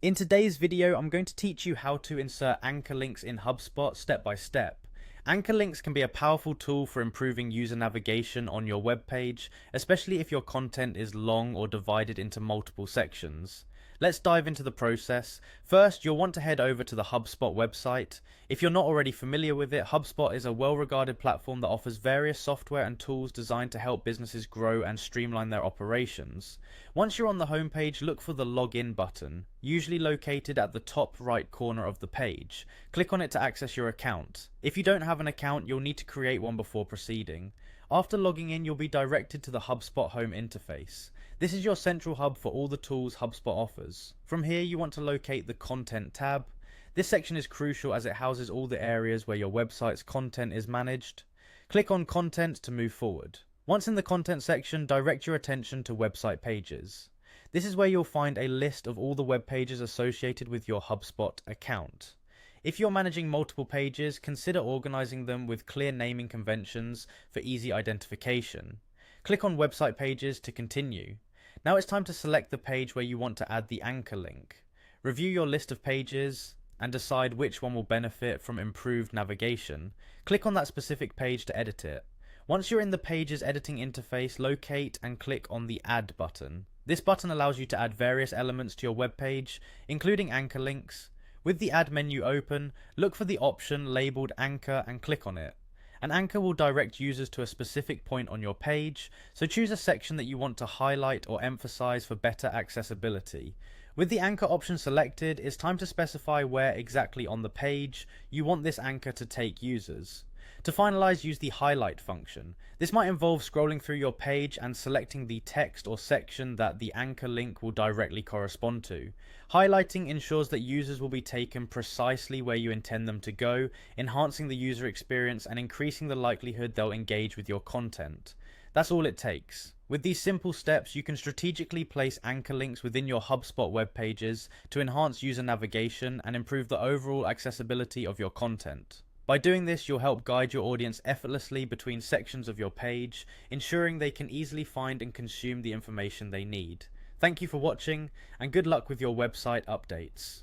In today's video, I'm going to teach you how to insert anchor links in HubSpot step by step. Anchor links can be a powerful tool for improving user navigation on your web page, especially if your content is long or divided into multiple sections. Let's dive into the process. First, you'll want to head over to the HubSpot website. If you're not already familiar with it, HubSpot is a well-regarded platform that offers various software and tools designed to help businesses grow and streamline their operations. Once you're on the homepage, look for the Login button, usually located at the top right corner of the page. Click on it to access your account. If you don't have an account, you'll need to create one before proceeding. After logging in, you'll be directed to the HubSpot home interface. This is your central hub for all the tools HubSpot offers. From here, you want to locate the Content tab. This section is crucial as it houses all the areas where your website's content is managed. Click on Content to move forward. Once in the Content section, direct your attention to Website Pages. This is where you'll find a list of all the web pages associated with your HubSpot account. If you're managing multiple pages, consider organizing them with clear naming conventions for easy identification. Click on Website Pages to continue. Now it's time to select the page where you want to add the anchor link. Review your list of pages and decide which one will benefit from improved navigation. Click on that specific page to edit it. Once you're in the page's editing interface, locate and click on the Add button. This button allows you to add various elements to your web page, including anchor links. With the Add menu open, look for the option labeled Anchor and click on it. An anchor will direct users to a specific point on your page, so choose a section that you want to highlight or emphasize for better accessibility. With the anchor option selected, it's time to specify where exactly on the page you want this anchor to take users. To finalize, use the highlight function. This might involve scrolling through your page and selecting the text or section that the anchor link will directly correspond to. Highlighting ensures that users will be taken precisely where you intend them to go, enhancing the user experience and increasing the likelihood they'll engage with your content. That's all it takes. With these simple steps, you can strategically place anchor links within your HubSpot web pages to enhance user navigation and improve the overall accessibility of your content. By doing this, you'll help guide your audience effortlessly between sections of your page, ensuring they can easily find and consume the information they need. Thank you for watching, and good luck with your website updates.